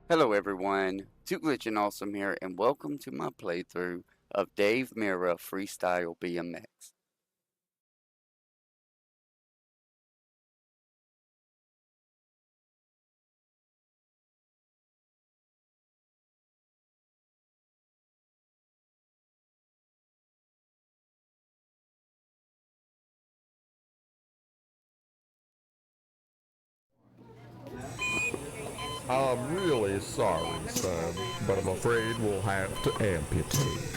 Hello everyone, Too Glitch and Awesome here, and welcome to my playthrough of Dave Mirra Freestyle BMX. I'm really sorry, son, but I'm afraid we'll have to amputate.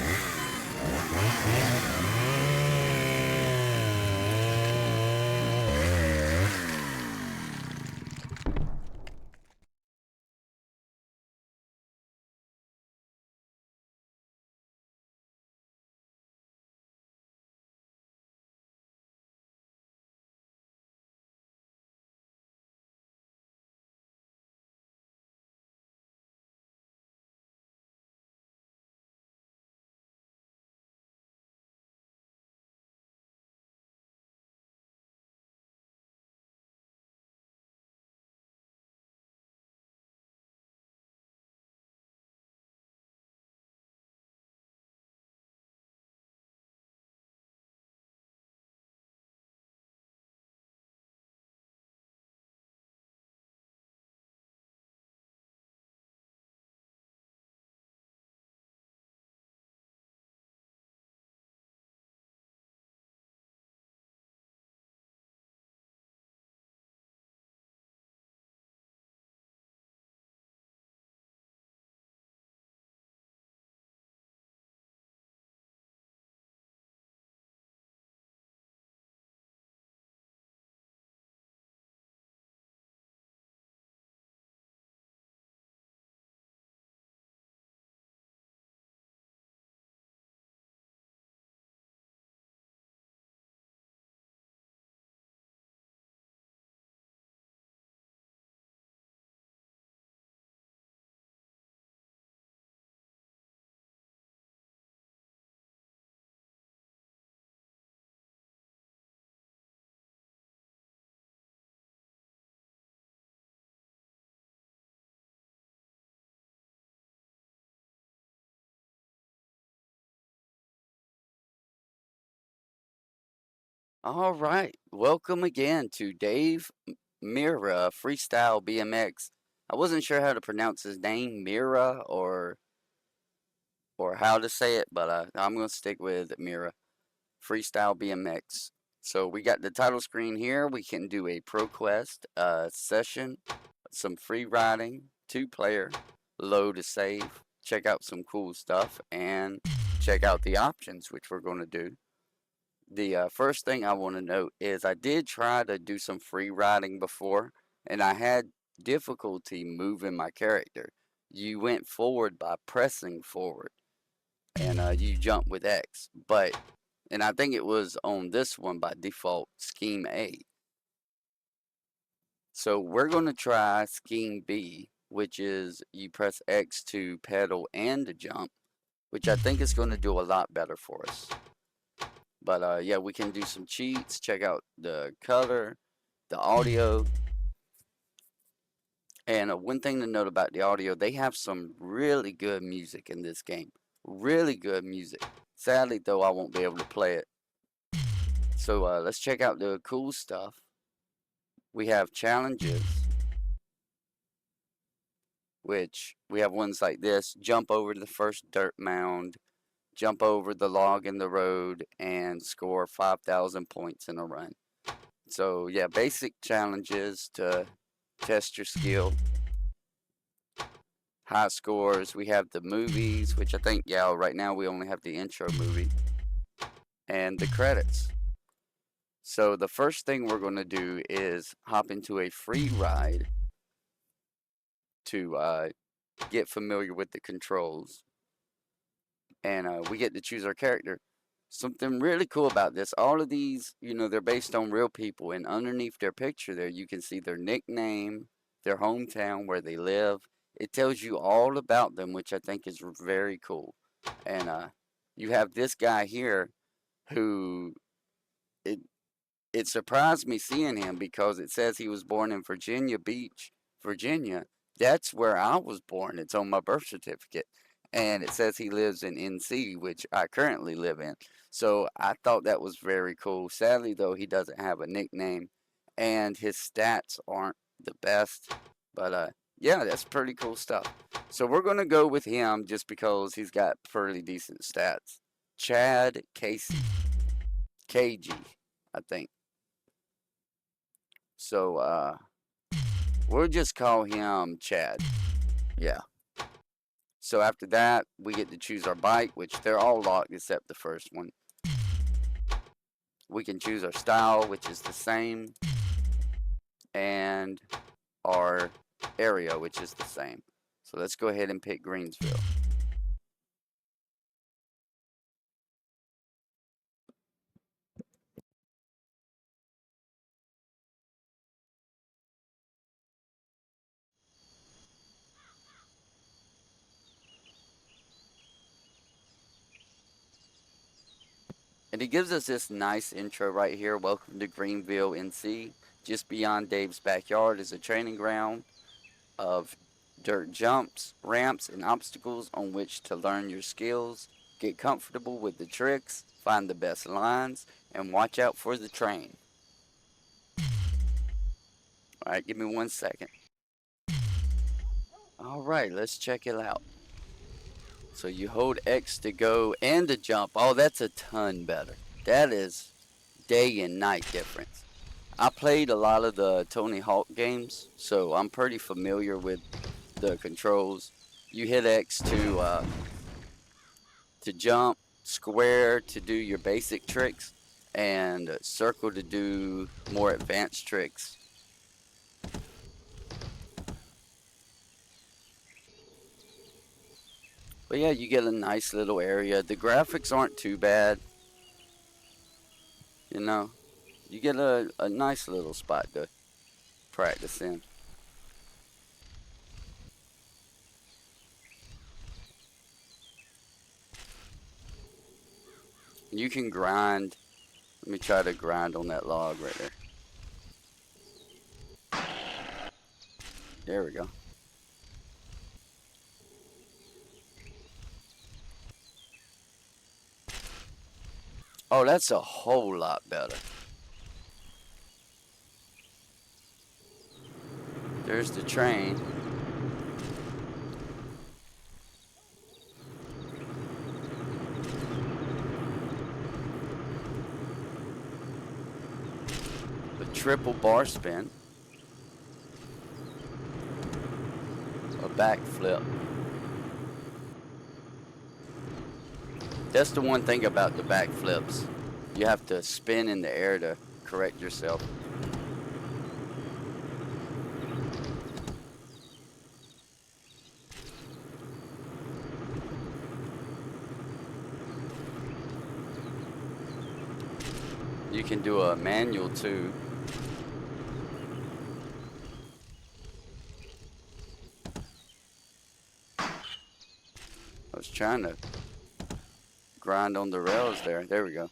Alright, welcome again to Dave Mirra Freestyle BMX. I wasn't sure how to pronounce his name, Mirra, or how to say it, but I'm going to stick with Mirra Freestyle BMX. So we got the title screen here. We can do a pro quest session, some free riding, 2-player, low to save, check out some cool stuff, and check out the options, which we're going to do. The first thing I want to note is I did try to do some free riding before, and I had difficulty moving my character. You went forward by pressing forward, and you jump with X. And I think it was on this one by default, Scheme A. So we're going to try Scheme B, which is you press X to pedal and to jump, which I think is going to do a lot better for us. But yeah, we can do some cheats, check out the color, the audio. And one thing to note about the audio, they have some really good music in this game. Really good music. Sadly, though, I won't be able to play it. So let's check out the cool stuff. We have challenges, which we have ones like this. Jump over the first dirt mound, jump over the log in the road, and score 5,000 points in a run. So yeah, basic challenges to test your skill. High scores. We have the movies, which I think, yeah, right now we only have the intro movie, and the credits. So the first thing we're going to do is hop into a free ride to get familiar with the controls, and we get to choose our character. Something really cool about this, all of these, they're based on real people, and underneath their picture there, you can see their nickname, their hometown, where they live. It tells you all about them, which I think is very cool. And you have this guy here who it it surprised me seeing him because it says he was born in Virginia Beach, Virginia. That's where I was born. It's on my birth certificate. And it says he lives in NC, which I currently live in. So I thought that was very cool. Sadly, though, he doesn't have a nickname and his stats aren't the best. But yeah, that's pretty cool stuff. So we're going to go with him just because he's got pretty decent stats. Chad Casey. KG, I think. So we'll just call him Chad. Yeah. So after that, we get to choose our bike, which they're all locked except the first one. We can choose our style, which is the same, and our area, which is the same. So let's go ahead and pick Greensville. And it gives us this nice intro right here. Welcome to Greenville, NC. Just beyond Dave's backyard is a training ground of dirt jumps, ramps, and obstacles on which to learn your skills, get comfortable with the tricks, find the best lines, and watch out for the train. Alright, give me 1 second. Alright, let's check it out. So you hold X to go and to jump. Oh, that's a ton better. That is day and night difference. I played a lot of the Tony Hawk games, so I'm pretty familiar with the controls. You hit X to jump, square to do your basic tricks, and circle to do more advanced tricks. But yeah, you get a nice little area. The graphics aren't too bad. You know, you get a nice little spot to practice in. You can grind. Let me try to grind on that log right there. There we go. Oh, that's a whole lot better. There's the train. The triple bar spin. A backflip. That's the one thing about the backflips. You have to spin in the air to correct yourself. You can do a manual too. I was trying to grind on the rails there. There we go.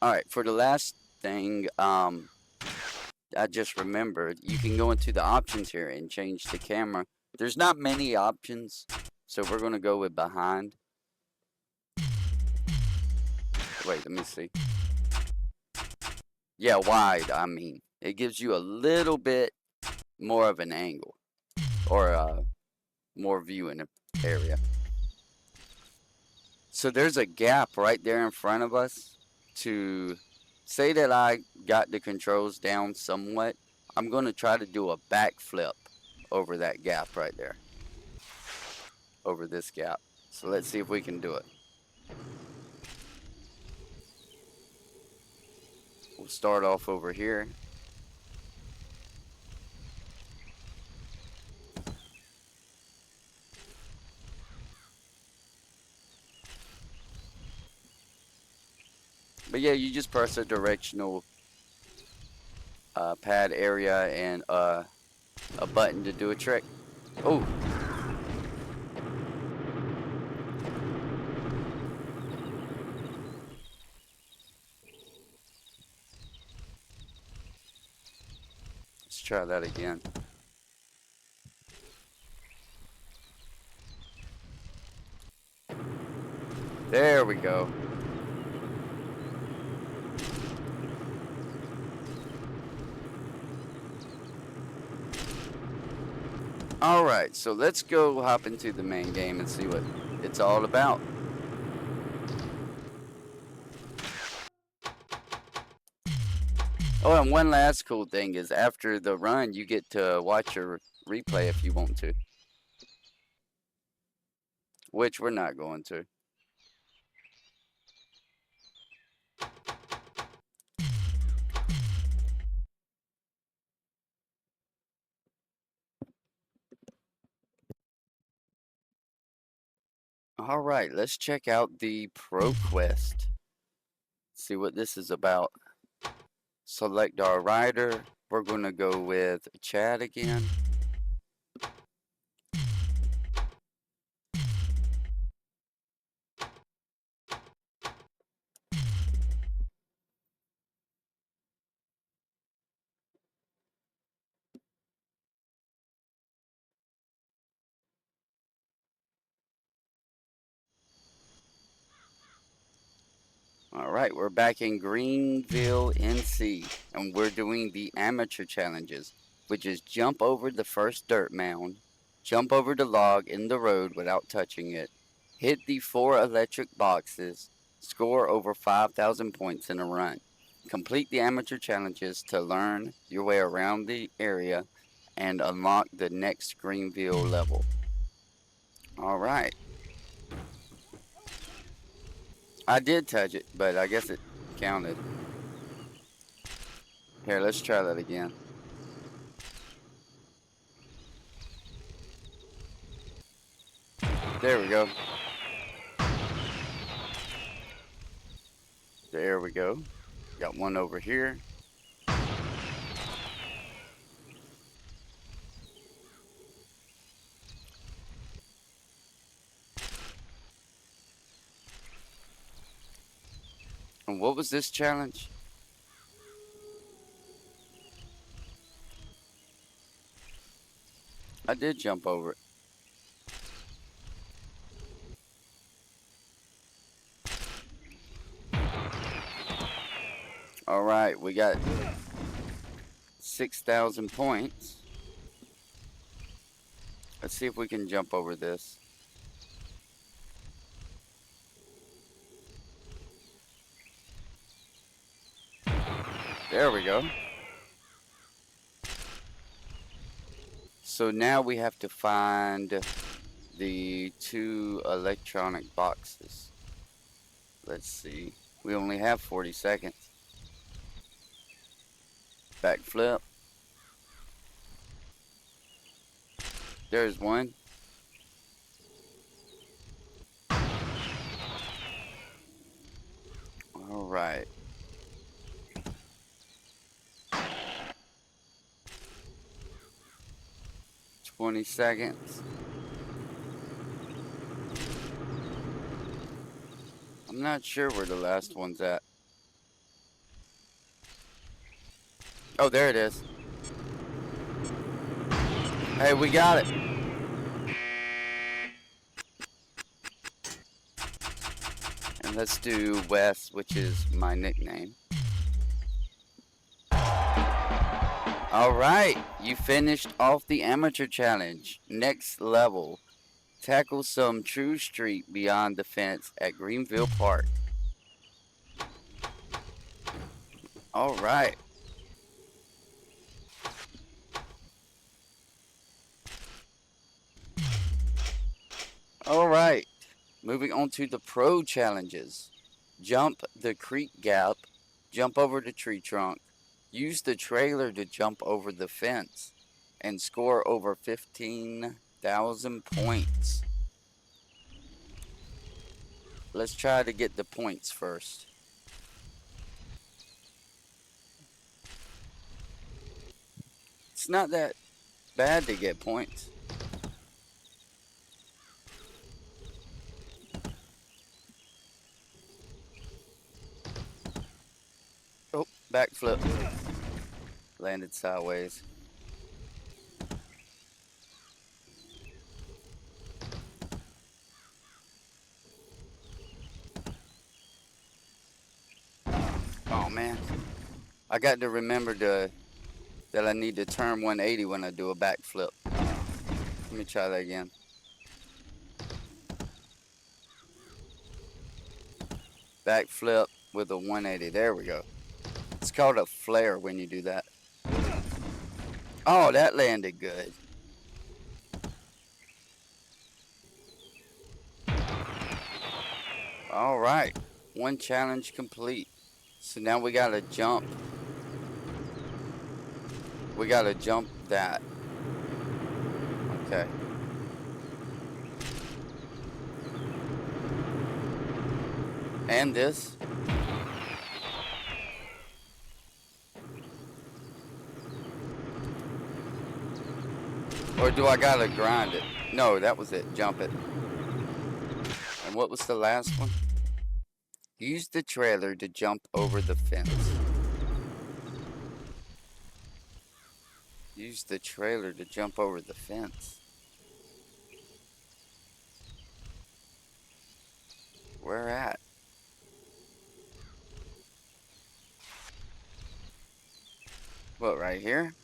Alright, for the last thing, I just remembered, you can go into the options here and change the camera. There's not many options, so we're going to go with behind. Wait, let me see. Yeah, wide, I mean. It gives you a little bit more of an angle, or more view in the area. So there's a gap right there in front of us. To say that I got the controls down somewhat, I'm going to try to do a backflip over that gap right there. Over this gap. So let's see if we can do it. We'll start off over here. But yeah, you just press a directional pad area and a button to do a trick. Oh! Let's try that again. There we go. Alright, so let's go hop into the main game and see what it's all about. Oh, and one last cool thing is after the run, you get to watch your replay if you want to. Which we're not going to. Alright, let's check out the Pro Quest. See what this is about. Select our rider. We're going to go with Chad again. Alright, we're back in Greenville, NC, and we're doing the amateur challenges, which is jump over the first dirt mound, jump over the log in the road without touching it, hit the 4 electric boxes, score over 5,000 points in a run. Complete the amateur challenges to learn your way around the area and unlock the next Greenville level. Alright. I did touch it, but I guess it counted. Here, let's try that again. There we go. There we go. Got one over here. And what was this challenge? I did jump over it. Alright, we got 6,000 points. Let's see if we can jump over this. There we go. So now we have to find the 2 electronic boxes. Let's see. We only have 40 seconds. Backflip. There's one. Alright. Twenty seconds. I'm not sure where the last one's at. Oh, there it is. Hey, we got it. And let's do Wes, which is my nickname. Alright, you finished off the amateur challenge. Next level. Tackle some true street beyond the fence at Greenville Park. Alright. Alright. Moving on to the pro challenges. Jump the creek gap. Jump over the tree trunk. Use the trailer to jump over the fence. And score over 15,000 points. Let's try to get the points first. It's not that bad to get points. Oh, backflip. Landed sideways. man. I got to remember that I need to turn 180 when I do a backflip. Let me try that again. Backflip with a 180. There we go. It's called a flare when you do that. Oh, that landed good. All right. One challenge complete. So now we got to jump. We got to jump that. Okay. And this. Or do I gotta grind it? No, that was it. Jump it. And what was the last one? Use the trailer to jump over the fence. Use the trailer to jump over the fence. Where at? What, right here?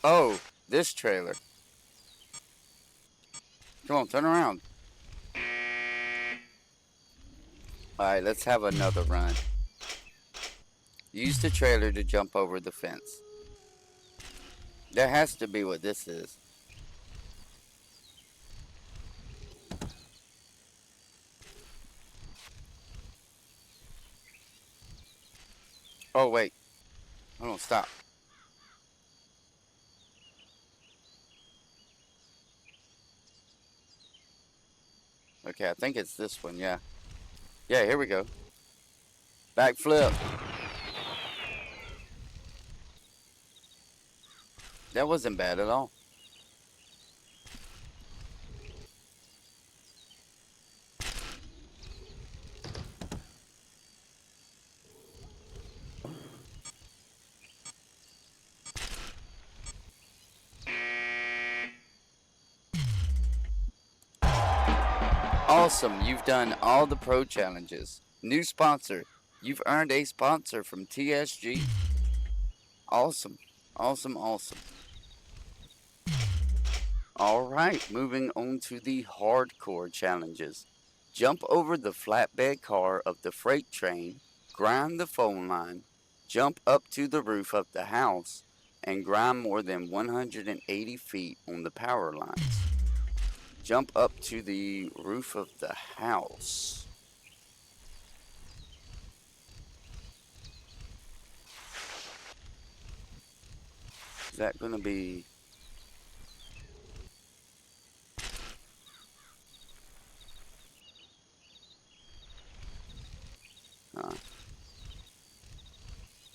Oh, this trailer. Come on, turn around. Alright, let's have another run. Use the trailer to jump over the fence. That has to be what this is. Oh, wait. Hold on, stop. Okay, I think it's this one, yeah. Yeah, here we go. Backflip. That wasn't bad at all. Awesome, you've done all the pro challenges. New sponsor. You've earned a sponsor from TSG. Awesome, awesome, awesome. Alright, moving on to the hardcore challenges. Jump over the flatbed car of the freight train, grind the phone line, jump up to the roof of the house, and grind more than 180 feet on the power lines. Jump up to the roof of the house. Is that going to be...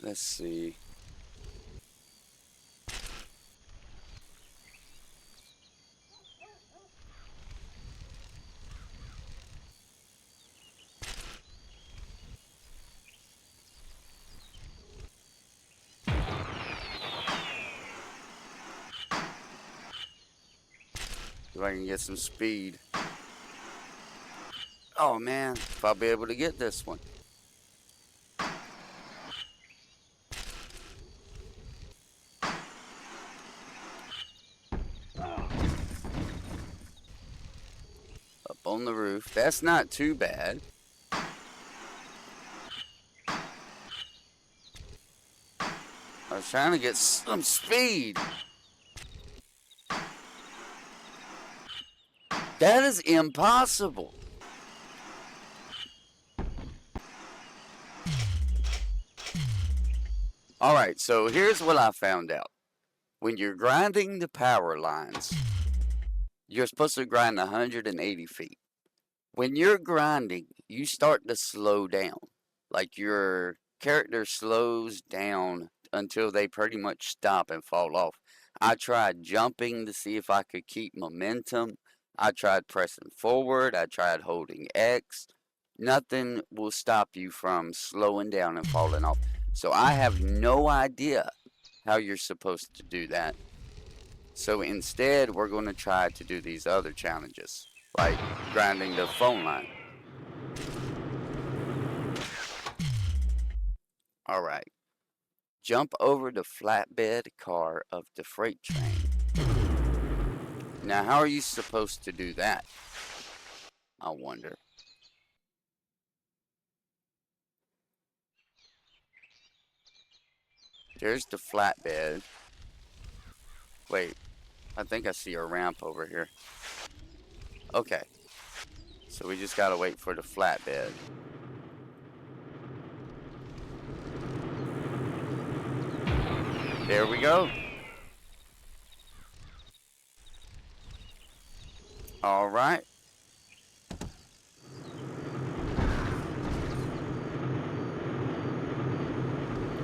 let's see. If I can get some speed. Oh man, if I'll be able to get this one. Up on the roof. That's not too bad. I was trying to get some speed. That is impossible. Alright, so here's what I found out. When you're grinding the power lines, you're supposed to grind 180 feet. When you're grinding, you start to slow down. Like your character slows down until they pretty much stop and fall off. I tried jumping to see if I could keep momentum. I tried pressing forward. I tried holding X. Nothing will stop you from slowing down and falling off. So I have no idea how you're supposed to do that. So instead, we're going to try to do these other challenges, like grinding the phone line. Alright. Jump over the flatbed car of the freight train. Now, how are you supposed to do that? I wonder. There's the flatbed. Wait, I think I see a ramp over here. Okay. So we just gotta wait for the flatbed. There we go. All right.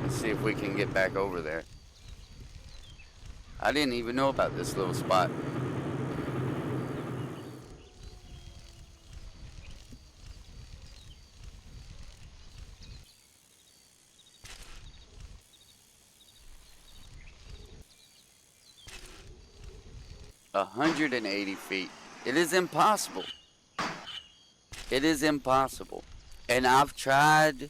Let's see if we can get back over there. I didn't even know about this little spot. $180 feet. It is impossible. It is impossible. And I've tried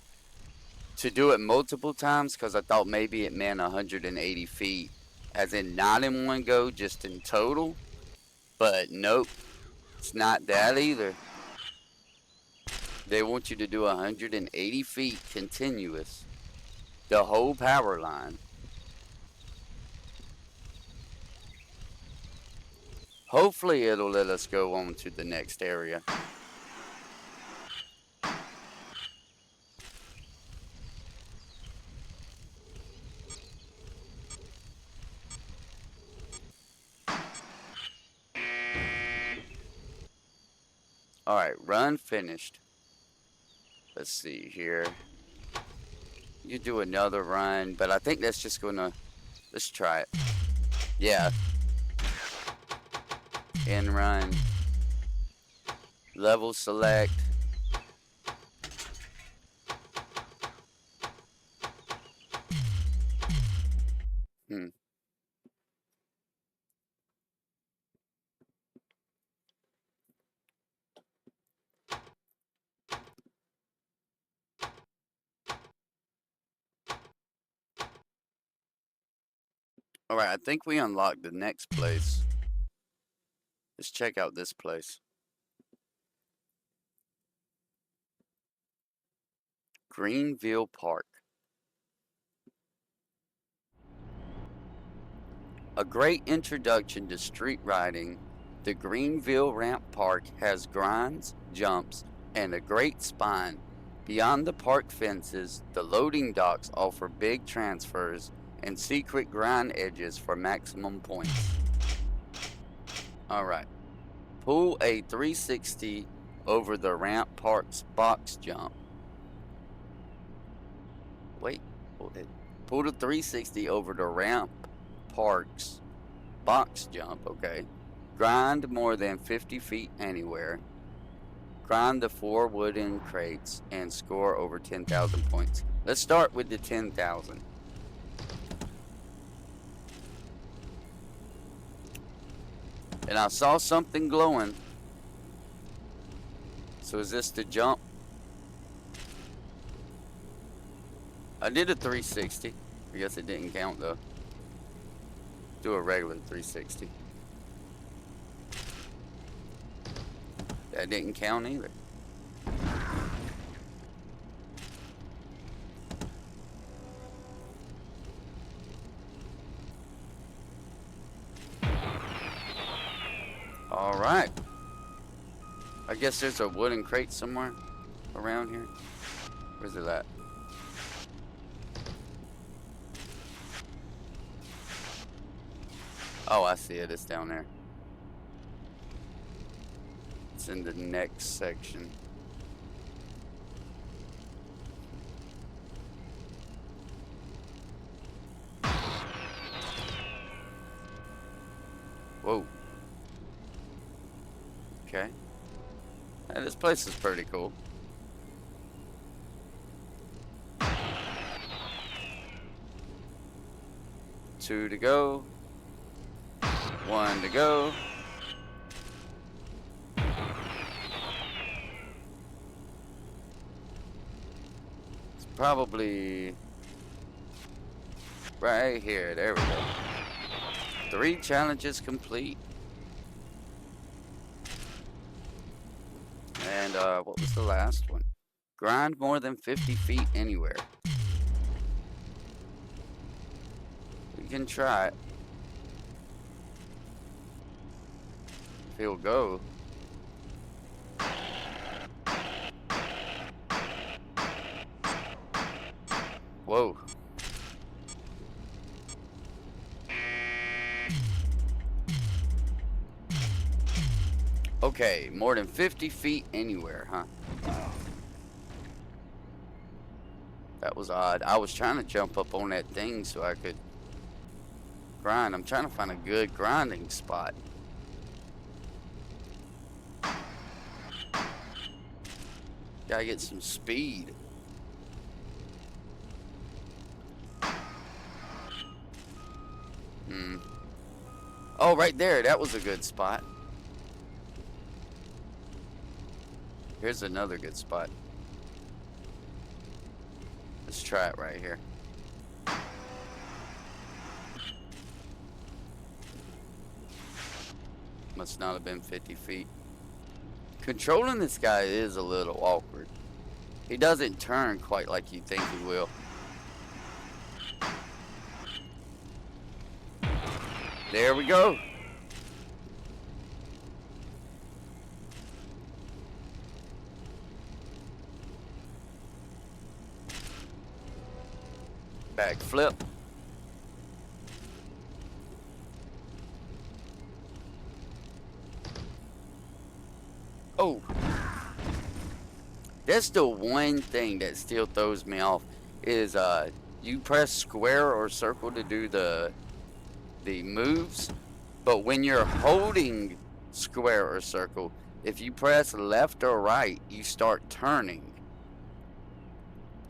to do it multiple times because I thought maybe it meant 180 feet. As in not in one go, just in total. But nope. It's not that either. They want you to do 180 feet continuous. The whole power line. Hopefully it'll let us go on to the next area. Alright, run finished. Let's see here. You do another run, but I think that's just gonna... Let's try it. Yeah. End run. Level select. Alright, I think we unlocked the next place. Let's check out this place. Greenville Park. A great introduction to street riding, the Greenville Ramp Park has grinds, jumps, and a great spine. Beyond the park fences, the loading docks offer big transfers and secret grind edges for maximum points. Alright. Pull a 360 over the Ramp Park's box jump. Wait, pull the 360 over the Ramp Park's box jump, okay. Grind more than 50 feet anywhere. Grind the 4 wooden crates and score over 10,000 points. Let's start with the 10,000. And I saw something glowing. So is this the jump? I did a 360. I guess it didn't count though. Do a regular 360. That didn't count either. Alright. I guess there's a wooden crate somewhere around here. Where's it at? Oh, I see it. It's down there. It's in the next section. Whoa. Okay. Hey, this place is pretty cool. Two to go. One to go. It's probably right here. There we go. 3 challenges complete. And what was the last one? Grind more than 50 feet anywhere. We can try it. If he'll go. Whoa. Okay, more than 50 feet anywhere, huh? That was odd. I was trying to jump up on that thing so I could grind. I'm trying to find a good grinding spot. Gotta get some speed. Oh, right there. That was a good spot. Here's another good spot. Let's try it right here. Must not have been 50 feet. Controlling this guy is a little awkward. He doesn't turn quite like you think he will. There we go. Back flip. Oh. That's the one thing that still throws me off is you press square or circle to do the moves, but when you're holding square or circle, if you press left or right, you start turning.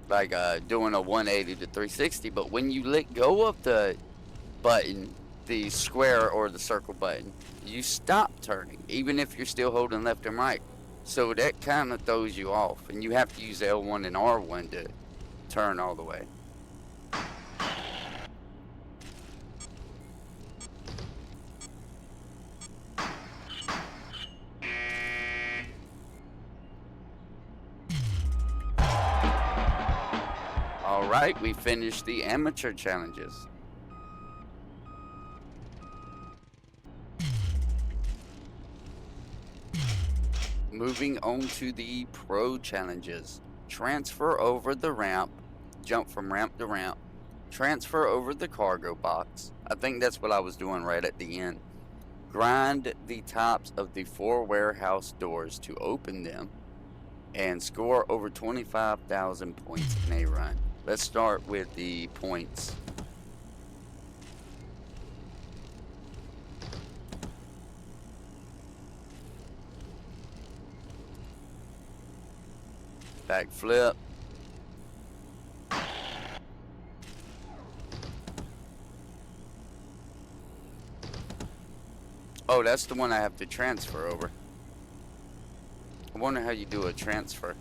Like doing a 180 to 360, but when you let go of the button, the square or the circle button, you stop turning, even if you're still holding left and right. So that kind of throws you off, and you have to use L1 and R1 to turn all the way. Alright, we finished the amateur challenges. Moving on to the pro challenges. Transfer over the ramp, jump from ramp to ramp, transfer over the cargo box. I think that's what I was doing right at the end. Grind the tops of the 4 warehouse doors to open them, and score over 25,000 points in a run. Let's start with the points. Back flip. Oh, that's the one I have to transfer over. I wonder how you do a transfer.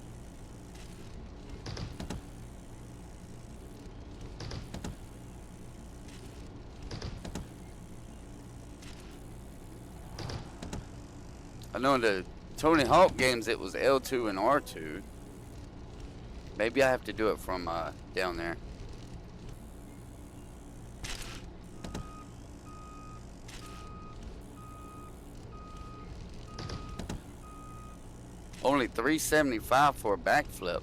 I know in the Tony Hawk games it was L2 and R2. Maybe I have to do it from down there. Only 375 for a backflip.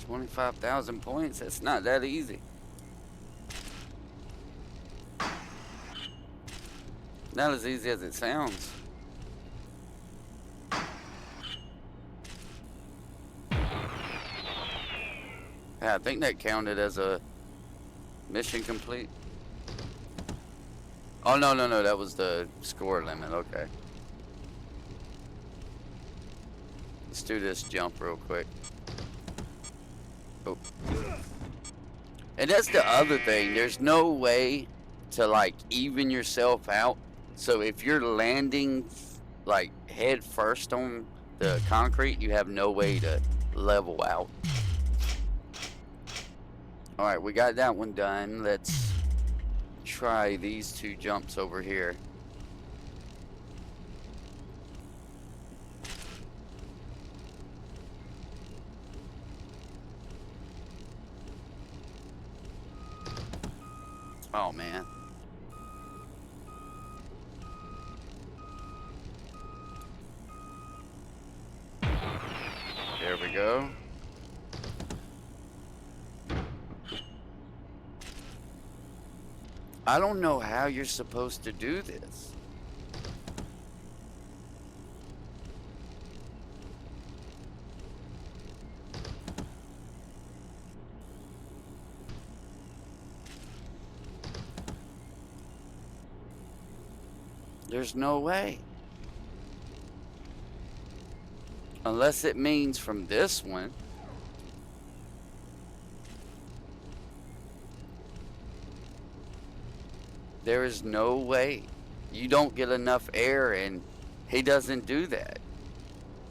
$25,000 points, that's not that easy. Not as easy as it sounds. Yeah, I think that counted as a mission complete. Oh, no, no, no. That was the score limit. Okay. Let's do this jump real quick. Oh. And that's the other thing. There's no way to, like, even yourself out. So if you're landing, like, head first on the concrete, you have no way to level out. Alright, we got that one done. Let's try these two jumps over here. Oh, man. There we go. I don't know how you're supposed to do this. There's no way. Unless it means from this one. There is no way. You don't get enough air, and he doesn't do that.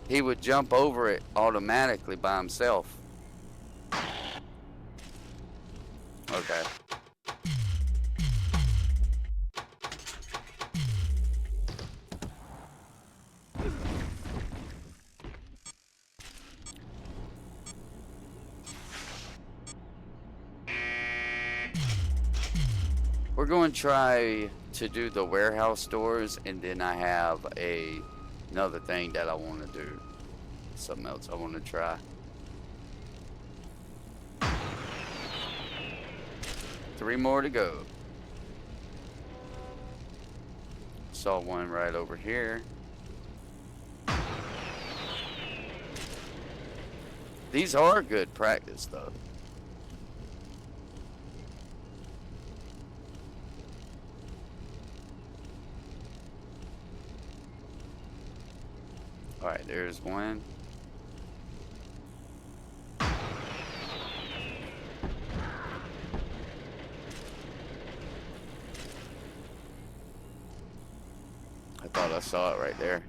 He would jump over it automatically by himself. Okay. We're going to try to do the warehouse doors, and then I have another thing that I want to do. Something else I want to try. 3 more to go. Saw one right over here. These are good practice, though. Alright, there's one. I thought I saw it right there.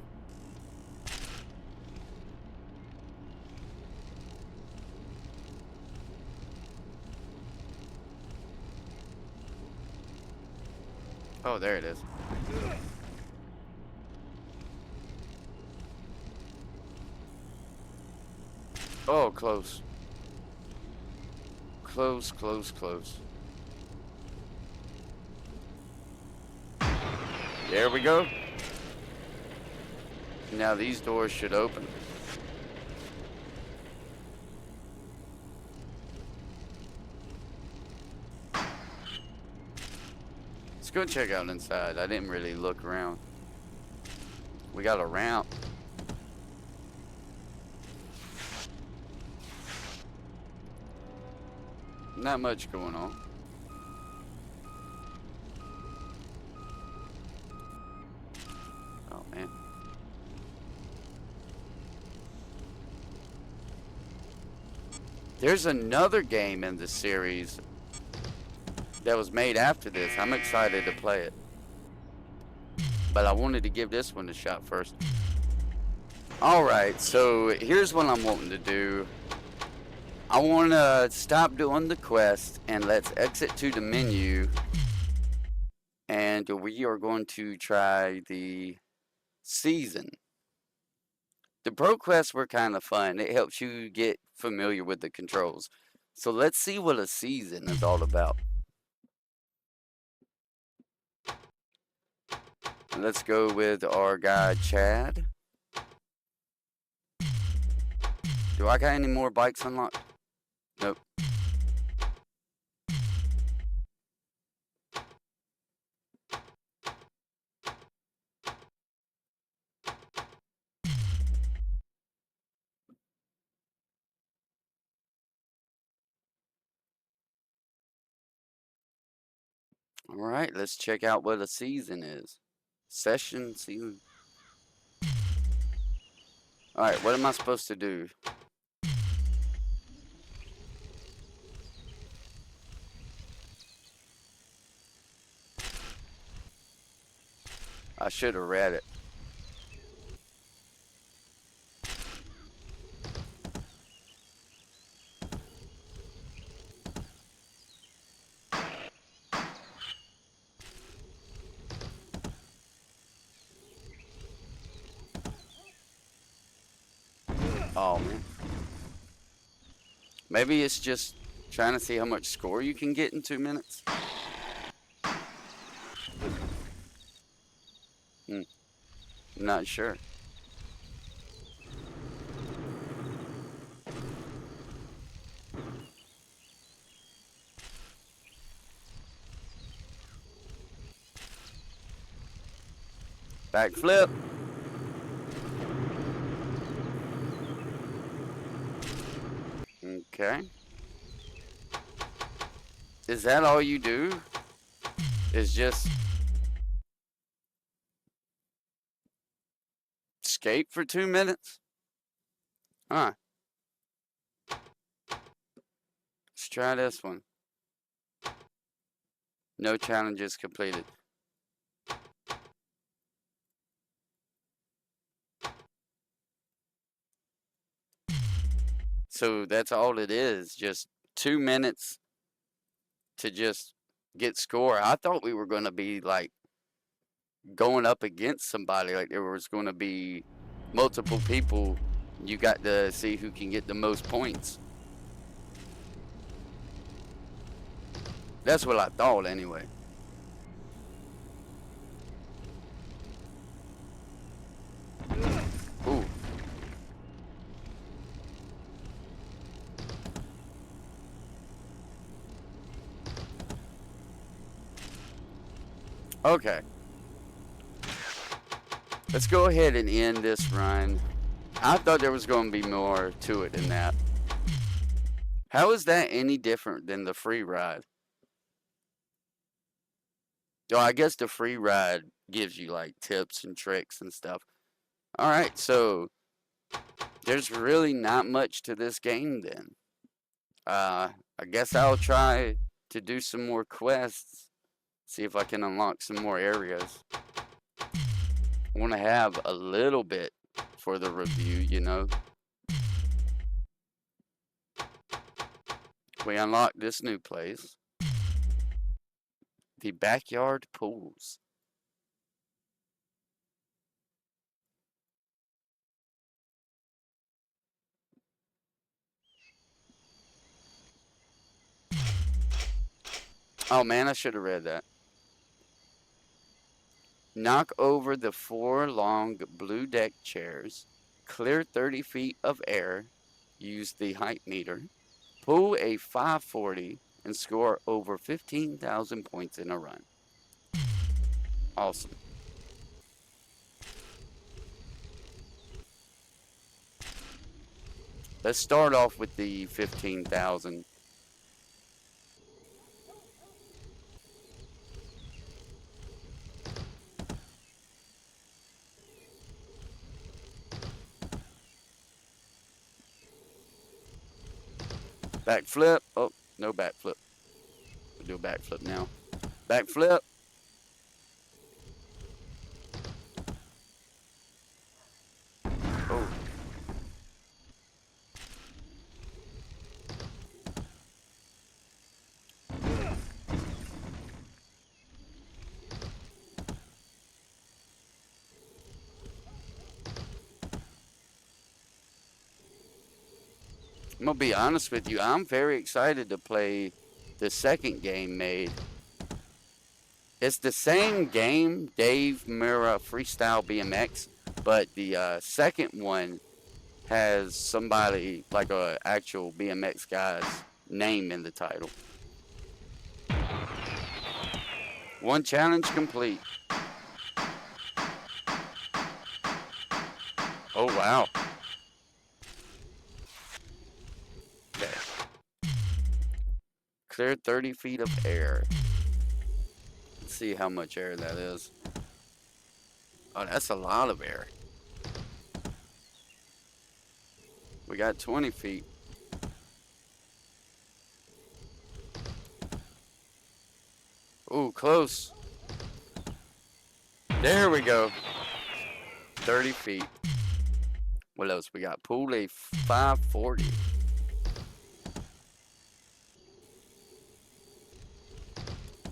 Oh, there it is. Oh, close. Close, close, close. There we go. Now these doors should open. Let's go check out inside. I didn't really look around. We got a ramp. Not much going on. Oh, man. There's another game in the series that was made after this. I'm excited to play it. But I wanted to give this one a shot first. Alright, so here's what I'm wanting to do. I want to stop doing the quest and let's exit to the menu. And we are going to try the season. The pro quests were kind of fun. It helps you get familiar with the controls. So let's see what a season is all about. Let's go with our guy Chad. Do I got any more bikes unlocked? Nope. All right, let's check out what a season is. Session, season. All right, what am I supposed to do? I should have read it. Oh, man. Maybe it's just trying to see how much score you can get in 2 minutes. I'm not sure. Backflip. Okay. Is that all you do? Is just skate for 2 minutes? Huh. Let's try this one. No challenges completed. So that's all it is. Just 2 minutes to just get score. I thought we were going to be like going up against somebody. Like there was going to be multiple people. You got to see who can get the most points. That's what I thought anyway. Ooh. Okay. Let's go ahead and end this run. I thought there was going to be more to it than that. How is that any different than the free ride? Oh, I guess the free ride gives you like tips and tricks and stuff. All right, so there's really not much to this game then. I guess I'll try to do some more quests, see if I can unlock some more areas. I want to have a little bit for the review, you know. We unlocked this new place. The backyard pools. Oh man, I should have read that. Knock over the 4 long blue deck chairs. Clear 30 feet of air. Use the height meter. Pull a 540 and score over 15,000 points in a run. Awesome. Let's start off with the 15,000. Backflip. Oh, no backflip. We'll do a backflip now. Backflip. Oh. I'm going to be honest with you. I'm very excited to play the second game made. It's the same game, Dave Mirra Freestyle BMX, but the second one has somebody, like a actual BMX guy's name in the title. One challenge complete. Oh, wow. Okay. Clear 30 feet of air. see how much air that is. Oh, that's a lot of air. We got 20 feet. Ooh, close. There we go. 30 feet. What else we got? Pool a 540.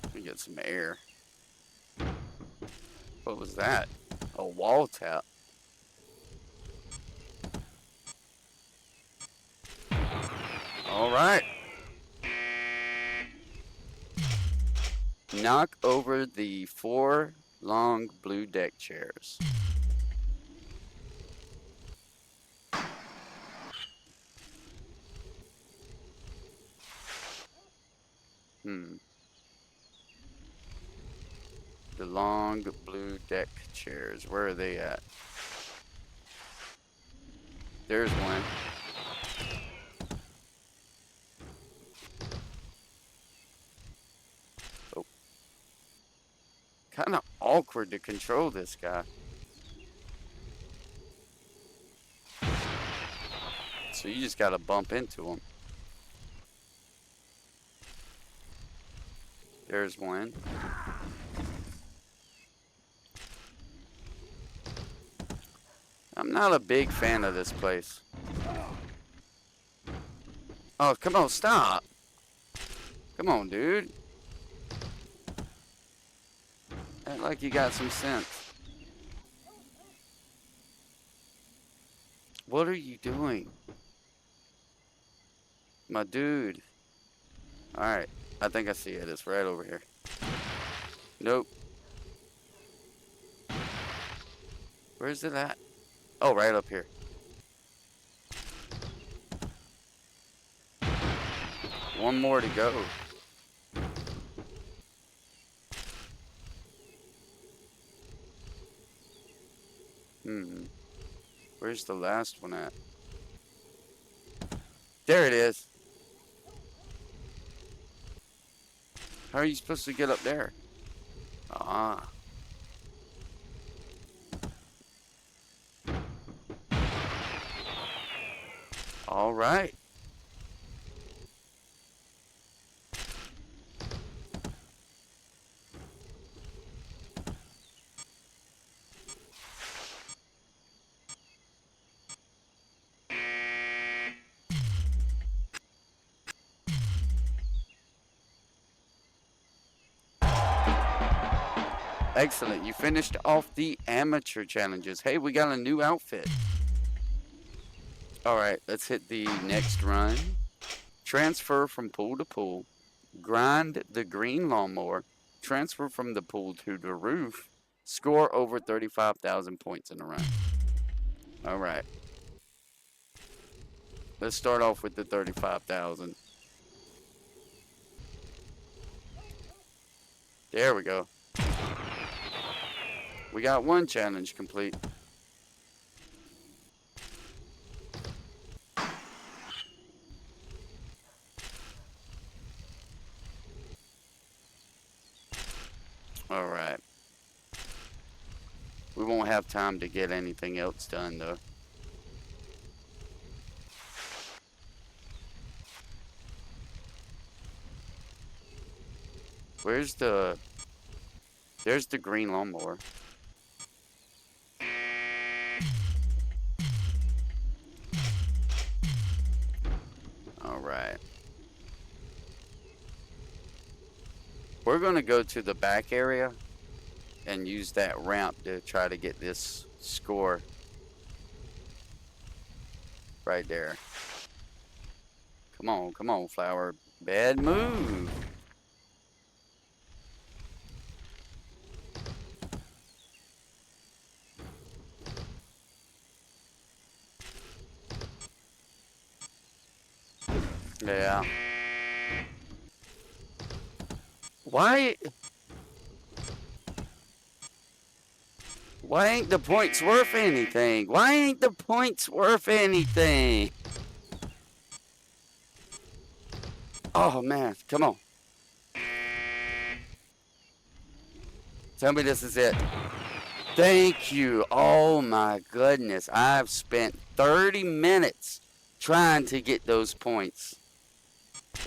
Let me get some air. What was that? A wall tap. All right. Knock over the 4 long blue deck chairs. The long blue deck chairs. Where are they at? There's one. Oh. Kind of awkward to control this guy. So you just gotta bump into him. There's one. I'm not a big fan of this place. Oh, come on, stop. Come on, dude. Act like you got some sense. What are you doing? My dude. Alright, I think I see it. It's right over here. Nope. Where's it at? Oh, right up here. One more to go. Where's the last one at? There it is. How are you supposed to get up there? Ah. All right. Excellent. You finished off the amateur challenges. Hey, we got a new outfit. All right, let's hit the next run. Transfer from pool to pool. Grind the green lawnmower. Transfer from the pool to the roof. Score over 35,000 points in a run. All right. Let's start off with the 35,000. There we go. We got one challenge complete. All right. We won't have time to get anything else done though. There's the green lawnmower. All right. We're going to go to the back area and use that ramp to try to get this score right there. Come on, flower. Bad move. Yeah. Why ain't the points worth anything? Why ain't the points worth anything? Oh man, come on. Tell me this is it. Thank you. Oh my goodness. I've spent 30 minutes trying to get those points.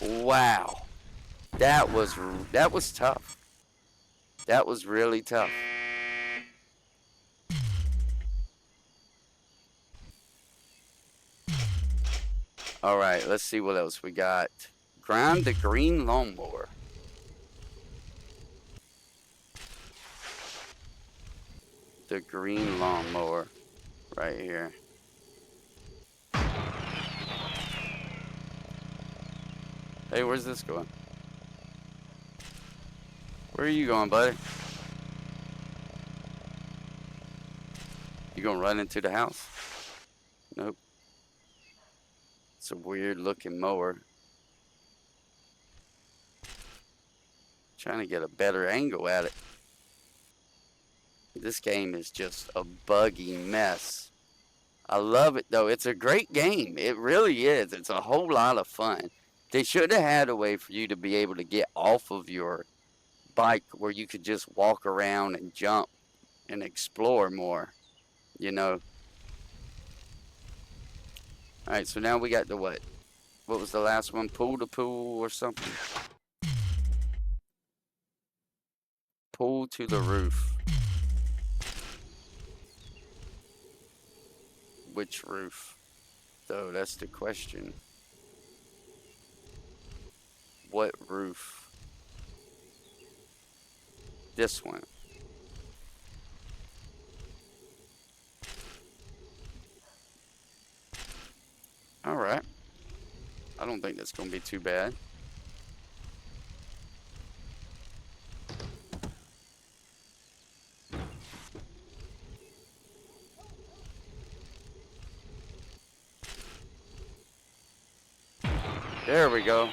Wow. That was tough. That was really tough. All right, let's see what else we got. Grind the green lawnmower. The green lawnmower right here. Hey, where's this going? Where are you going, buddy? You gonna run into the house? Nope. It's a weird looking mower. Trying to get a better angle at it. This game is just a buggy mess. I love it though. It's a great game. It really is. It's a whole lot of fun. They should have had a way for you to be able to get off of your bike where you could just walk around and jump and explore more, you know. Alright, so now we got the what? What was the last one? Pool to pool or something? Pool to the roof. Which roof? Though, that's the question. What roof? This one. Alright. I don't think that's going to be too bad. There we go.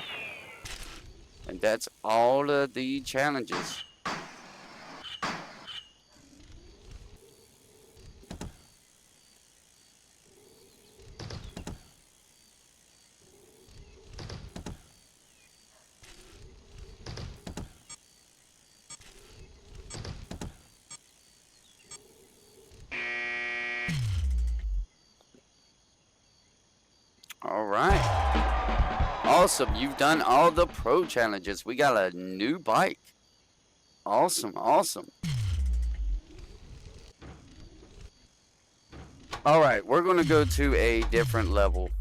And that's all of the challenges. All right. Awesome. You've done all the pro challenges. We got a new bike. Awesome. Awesome. All right. We're going to go to a different level.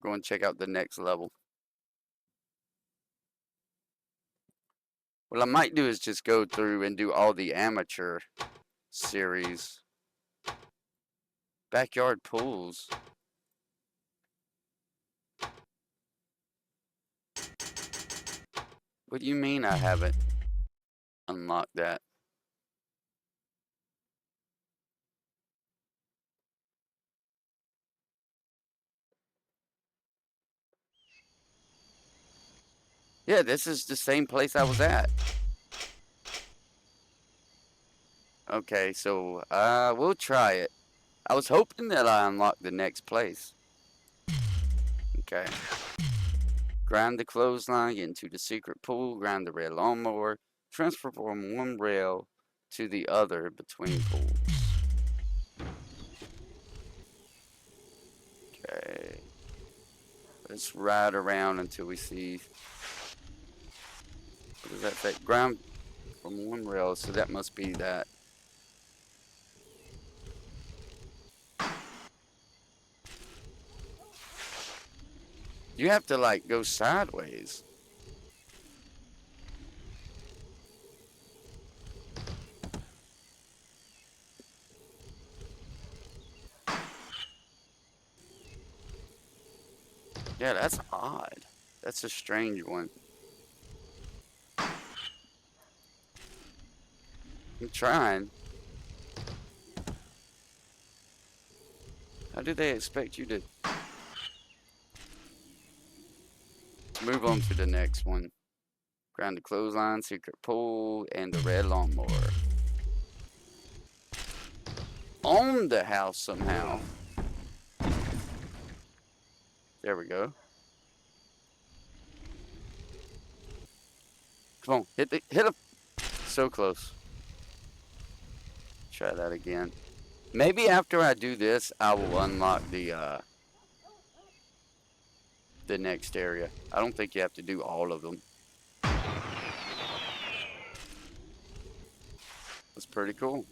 Go and check out the next level. What I might do is just go through and do all the amateur series. Backyard pools. What do you mean I haven't unlocked that? Yeah, this is the same place I was at. Okay, so we'll try it. I was hoping that I unlocked the next place. Okay. Grind the clothesline, get into the secret pool, grind the red lawnmower, transfer from one rail to the other between pools. Okay. Let's ride around until we see. What does that say? Grind from one rail, so that must be that. You have to like go sideways. Yeah, that's odd. That's a strange one. I'm trying. How do they expect you to move on to the next one? Grind the clothesline, secret pool, and the red lawnmower. On the house somehow. There we go. Come on, hit him. So close. try that again. Maybe after I do this, I will unlock the next area. I don't think you have to do all of them. That's pretty cool.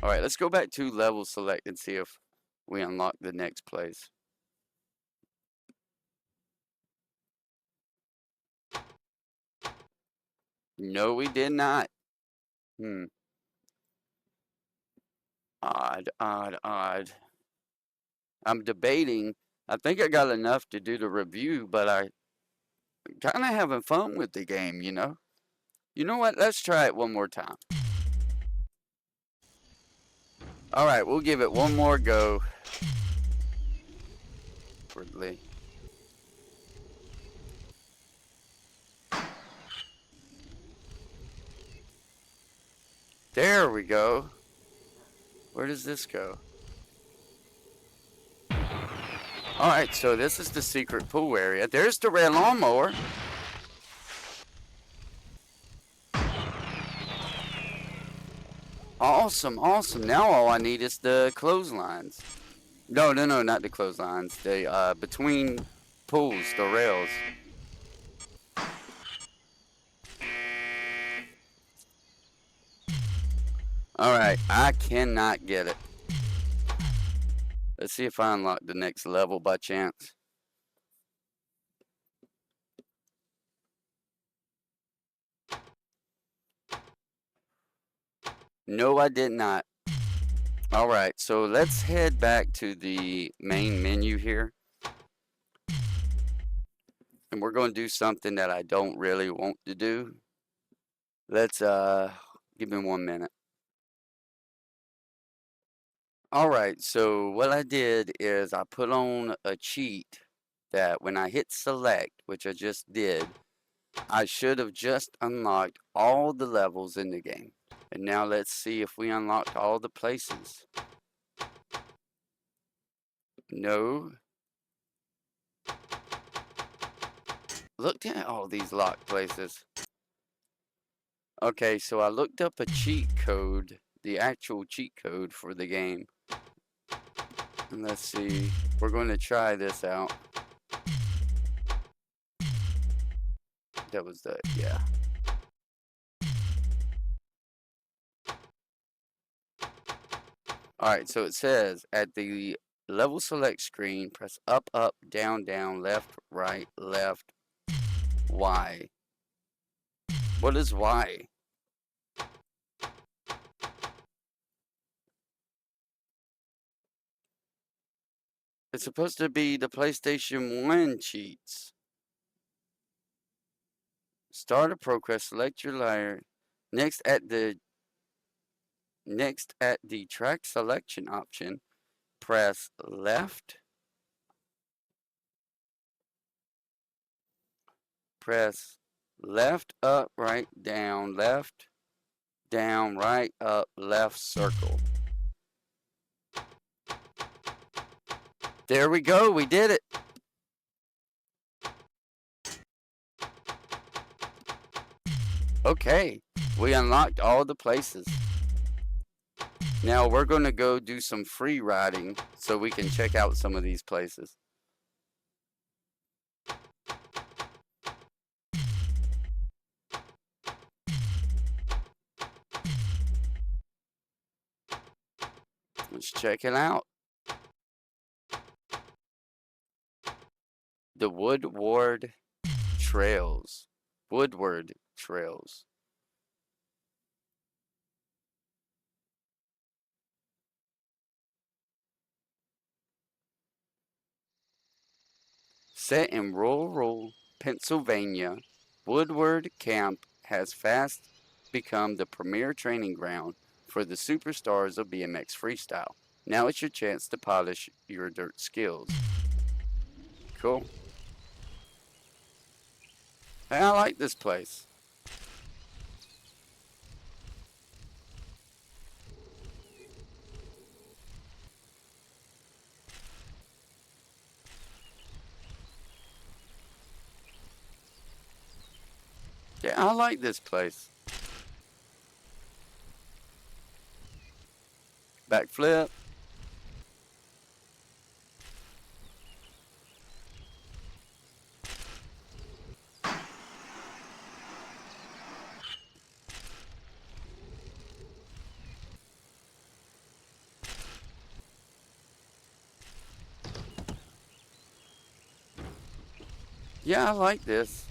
All right, let's go back to level select and see if we unlock the next place. No, we did not. Odd, odd, odd. I'm debating. I think I got enough to do the review, but I kind of having fun with the game, you know? You know what? Let's try it one more time. All right, we'll give it one more go. There we go. Where does this go? All right, so this is the secret pool area. There's the red lawnmower. Awesome, awesome. Now all I need is the clotheslines. No, not the clotheslines. The between pools, the rails. All right, I cannot get it. Let's see if I unlock the next level by chance. No, I did not. All right, so let's head back to the main menu here. And we're going to do something that I don't really want to do. Let's, give me 1 minute. All right, so what I did is I put on a cheat that when I hit select, which I just did, I should have just unlocked all the levels in the game. And now let's see if we unlocked all the places. No. Look at all these locked places. Okay, so I looked up a cheat code, the actual cheat code for the game. And let's see, we're going to try this out. That was the, yeah. Alright, so it says at the level select screen, press up, up, down, down, left, right, left, Y. What is Y? It's supposed to be the PlayStation 1 cheats. Start a ProQuest, select your layer. Next at the track selection option, press left. Press left, up, right, down, left, down, right, up, left, circle. There we go, we did it. Okay, we unlocked all the places. Now we're going to go do some free riding so we can check out some of these places. Let's check it out. The Woodward Trails. Woodward Trails. Set in rural Pennsylvania, Woodward Camp has fast become the premier training ground for the superstars of BMX freestyle. Now it's your chance to polish your dirt skills. Cool. Hey, I like this place. Yeah, I like this place. Backflip. Yeah, I like this.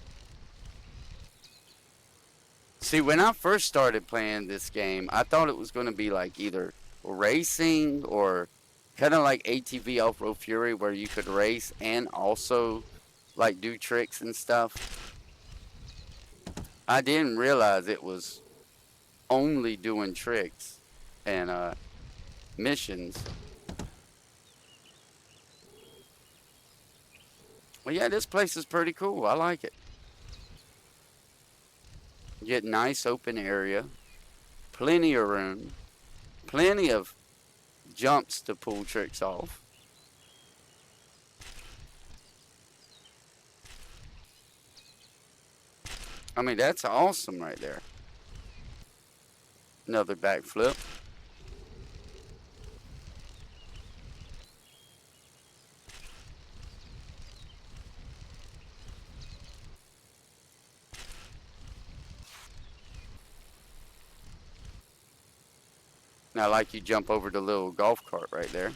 See, when I first started playing this game, I thought it was going to be like either racing or kind of like ATV Off-Road Fury where you could race and also like do tricks and stuff. I didn't realize it was only doing tricks and missions. Well, yeah, this place is pretty cool. I like it. You get nice open area, plenty of room, plenty of jumps to pull tricks off. I mean, that's awesome right there. Another backflip. Now, like you jump over the little golf cart right there.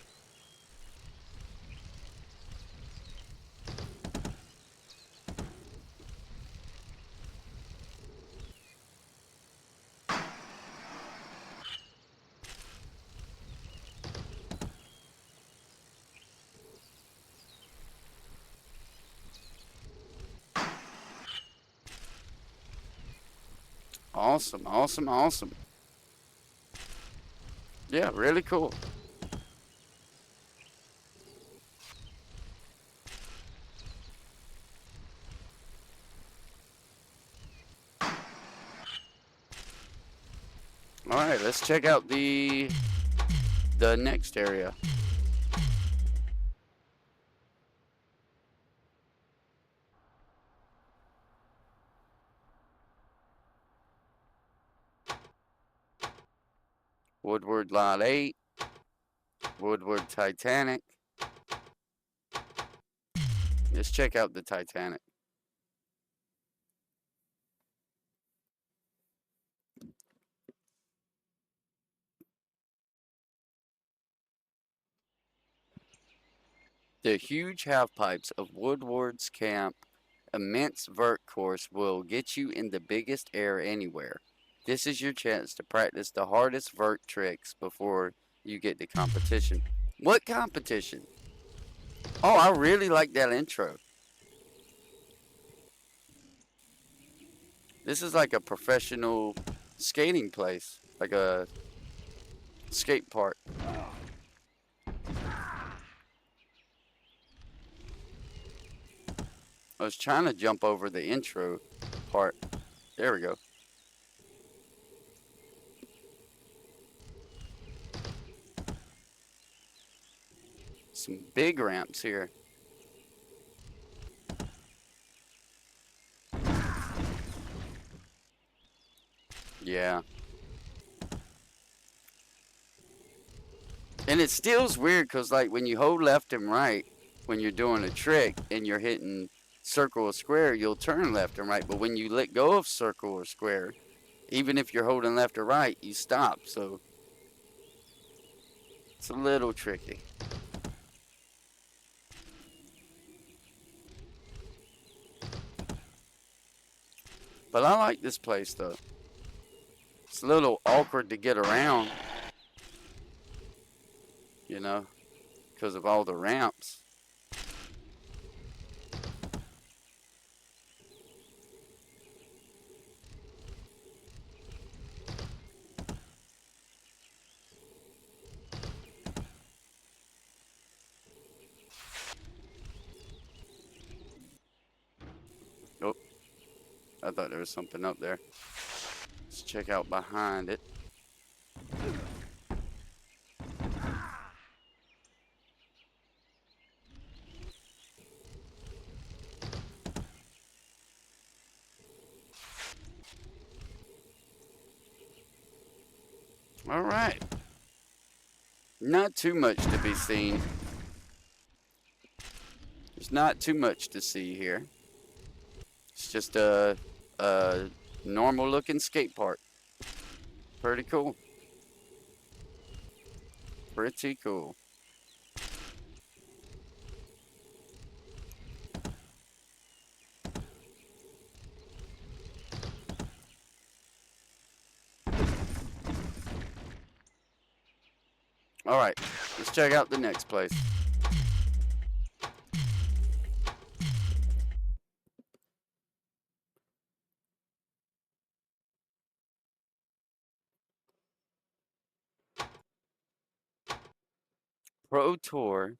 Awesome, awesome, awesome. Yeah, really cool. All right, let's check out the next area. Woodward Lot 8, Woodward Titanic. Let's check out the Titanic. The huge half pipes of Woodward's Camp immense vert course will get you in the biggest air anywhere. This is your chance to practice the hardest vert tricks before you get to competition. What competition? Oh, I really like that intro. This is like a professional skating place, like a skate park. I was trying to jump over the intro part. There we go. Some big ramps here. Yeah. And it still's weird because, like, when you hold left and right, when you're doing a trick and you're hitting circle or square, you'll turn left and right. But when you let go of circle or square, even if you're holding left or right, you stop. So it's a little tricky. But I like this place, though. It's a little awkward to get around, you know, because of all the ramps. Oh, I thought there was something up there. Let's check out behind it. All right. Not too much to be seen. There's not too much to see here. It's just a normal looking skate park. Pretty cool. Pretty cool. All right, let's check out the next place. Pro Tour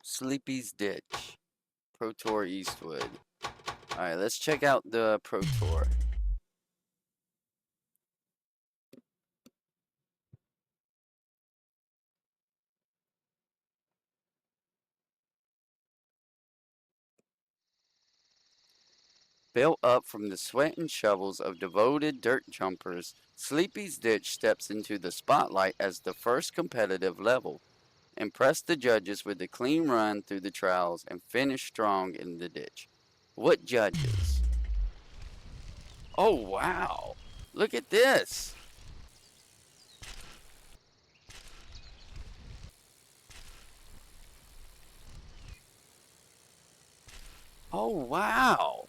Sleepy's Ditch. Pro Tour Eastwood. All right, let's check out the Pro Tour. Built up from the sweat and shovels of devoted dirt jumpers, Sleepy's Ditch steps into the spotlight as the first competitive level. Impressed the judges with the clean run through the trials and finished strong in the ditch. What judges? Oh, wow. Look at this. Oh, wow.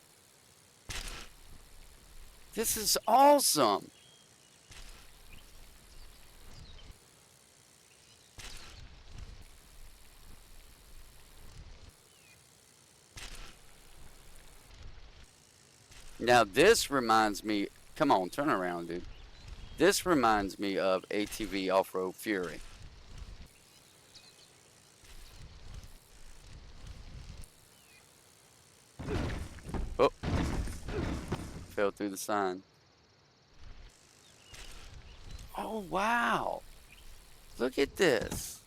This is awesome. Now, this reminds me. Come on, turn around, dude. This reminds me of ATV Off-Road Fury. Oh, fell through the sign. Oh, wow. Look at this.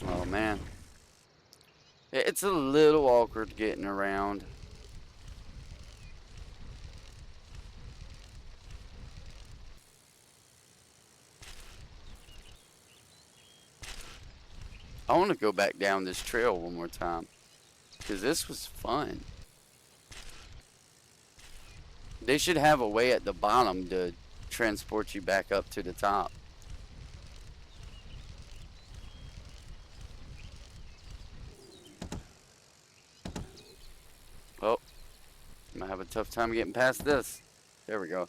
Oh, man. It's a little awkward getting around. I want to go back down this trail one more time because this was fun. They should have a way at the bottom to transport you back up to the top. Oh, I'm gonna have a tough time getting past this. There we go.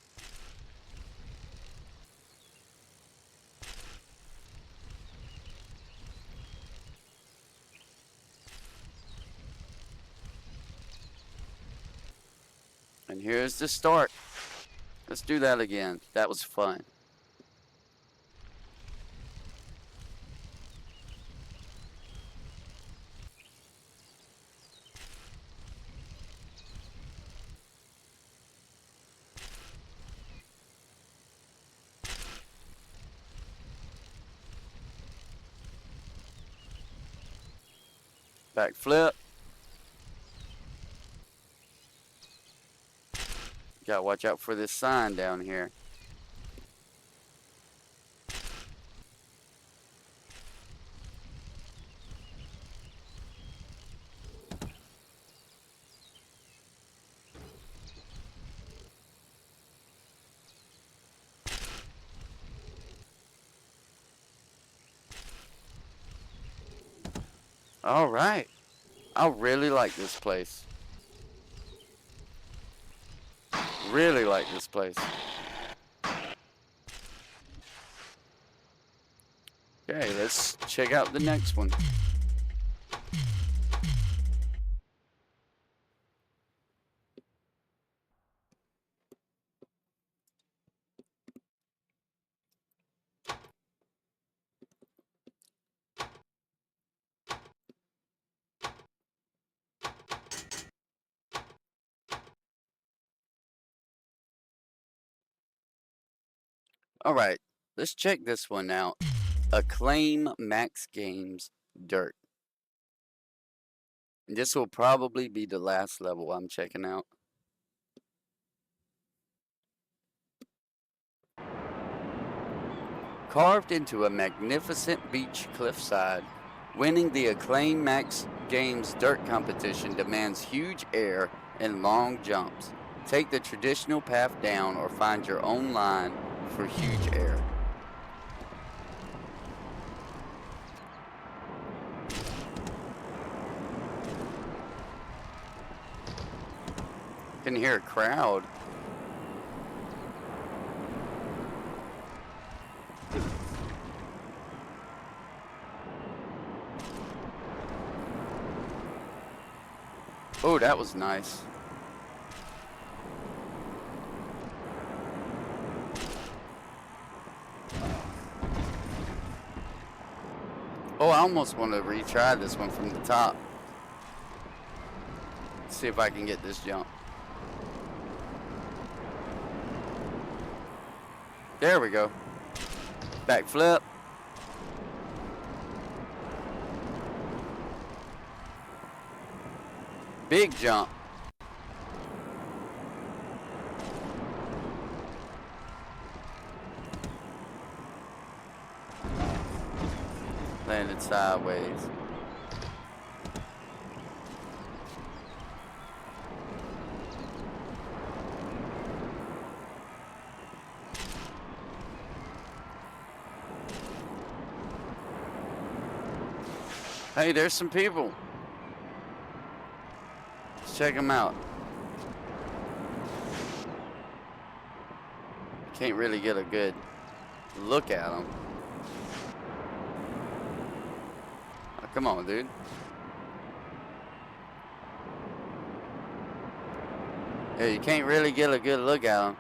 And here's the start. Let's do that again. That was fun. Back flip. Gotta watch out for this sign down here. All right. I really like this place. Really like this place. Okay, let's check out the next one. Alright, let's check this one out. Acclaim Max Games Dirt. This will probably be the last level I'm checking out. Carved into a magnificent beach cliffside, winning the Acclaim Max Games Dirt competition demands huge air and long jumps. Take the traditional path down or find your own line for huge air. Can hear a crowd. Oh, that was nice. Oh, I almost want to retry this one from the top. See if I can get this jump. There we go. Backflip. Big jump. Landed sideways. Hey, there's some people. Let's check them out. Can't really get a good look at them. Oh, come on, dude. Yeah, you can't really get a good look at them.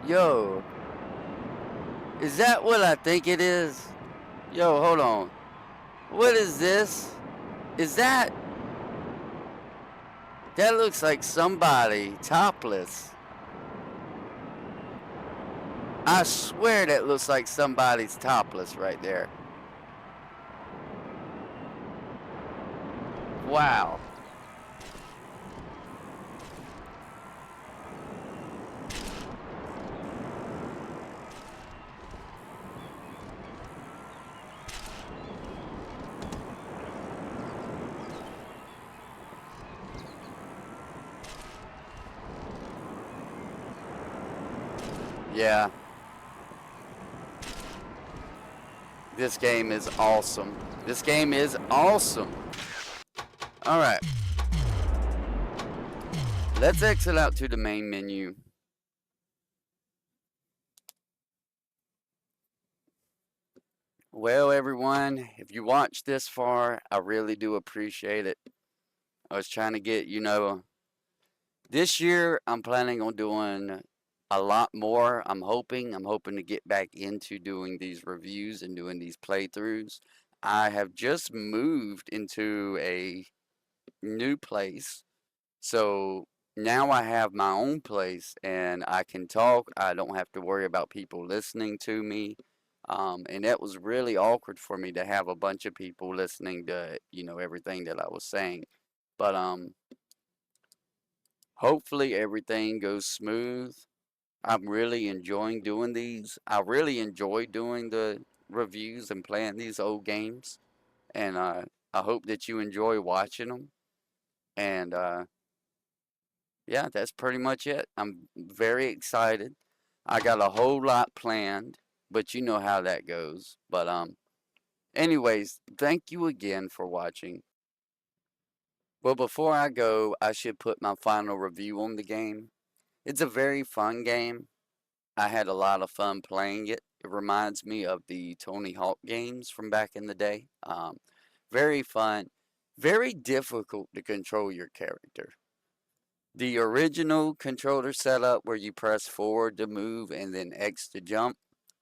Yo. Is that what I think it is? Yo, hold on. What is this? Is that... That looks like somebody topless. I swear that looks like somebody's topless right there. Wow. Yeah. This game is awesome. This game is awesome. Alright. Let's exit out to the main menu. Well, everyone, if you watched this far, I really do appreciate it. I was trying to get, this year I'm planning on doing a lot more. I'm hoping to get back into doing these reviews and doing these playthroughs. I have just moved into a new place. So now I have my own place and I can talk. I don't have to worry about people listening to me. And that was really awkward for me to have a bunch of people listening to, everything that I was saying. But hopefully everything goes smooth. I'm really enjoying doing these. I really enjoy doing the reviews and playing these old games. And I hope that you enjoy watching them. And yeah, that's pretty much it. I'm very excited. I got a whole lot planned, but you know how that goes. But anyways, thank you again for watching. Well, before I go, I should put my final review on the game. It's a very fun game. I had a lot of fun playing it. It reminds me of the Tony Hawk games from back in the day. Very fun, very difficult to control your character. The original controller setup where you press forward to move and then X to jump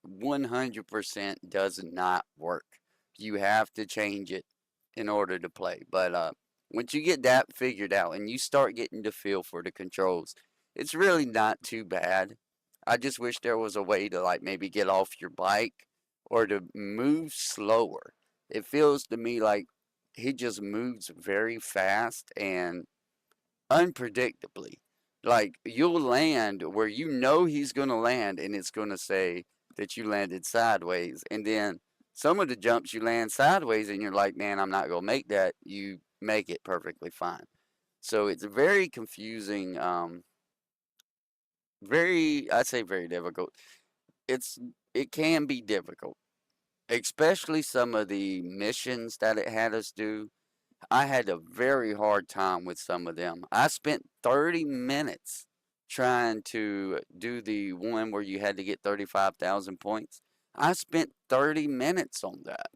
100% does not work. You have to change it in order to play. But once you get that figured out and you start getting the feel for the controls, it's really not too bad. I just wish there was a way to like maybe get off your bike or to move slower. It feels to me like he just moves very fast and unpredictably. Like you'll land where you know he's going to land and it's going to say that you landed sideways. And then some of the jumps you land sideways and you're like, man, I'm not going to make that. You make it perfectly fine. So it's very confusing. I'd say very difficult. It's, it can be difficult, especially some of the missions that it had us do. I had a very hard time with some of them. I spent 30 minutes trying to do the one where you had to get 35,000 points. I spent 30 minutes on that.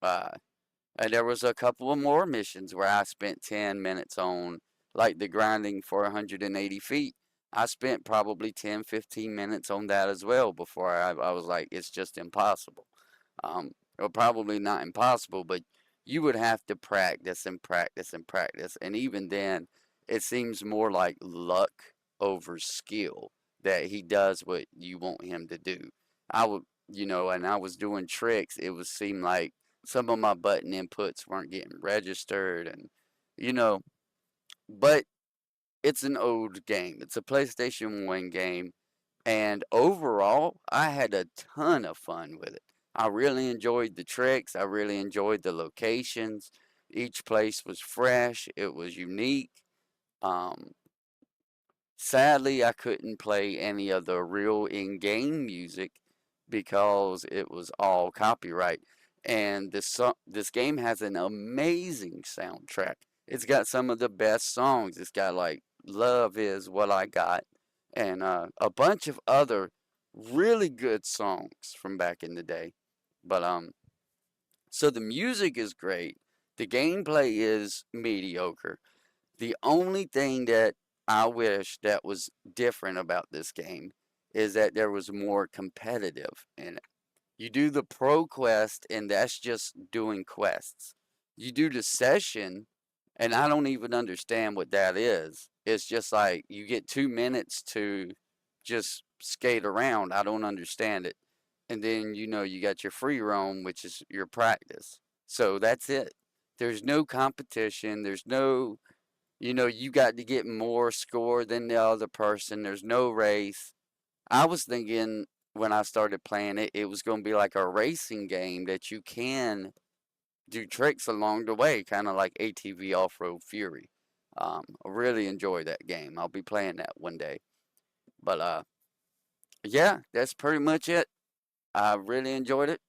Uh, and there was a couple of more missions where I spent 10 minutes on, like the grinding for 180 feet. I spent probably 10, 15 minutes on that as well before I was like, it's just impossible. Or probably not impossible, but you would have to practice and practice and practice. And even then, it seems more like luck over skill that he does what you want him to do. I would, and I was doing tricks. It would seem like some of my button inputs weren't getting registered, and you know, but it's an old game. It's a PlayStation 1 game, and overall, I had a ton of fun with it. I really enjoyed the tricks. I really enjoyed the locations. Each place was fresh. It was unique. Um, Sadly, I couldn't play any of the real in-game music because it was all copyright. And this game has an amazing soundtrack. It's got some of the best songs. It's got like "Love Is What I Got" and a bunch of other really good songs from back in the day. But so the music is great. The gameplay is mediocre. The only thing that I wish that was different about this game is that there was more competitive in it. You do the pro quest, and that's just doing quests. You do the session, and I don't even understand what that is. It's just like you get 2 minutes to just skate around. I don't understand it. And then, you got your free roam, which is your practice. So that's it. There's no competition. There's no, you got to get more score than the other person. There's no race. I was thinking when I started playing it, it was going to be like a racing game that you can do tricks along the way, kind of like ATV Off Road Fury. I really enjoy that game. I'll be playing that one day. But yeah, that's pretty much it. I really enjoyed it.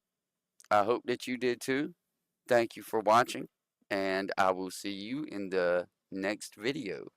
I hope that you did too. Thank you for watching, and I will see you in the next video.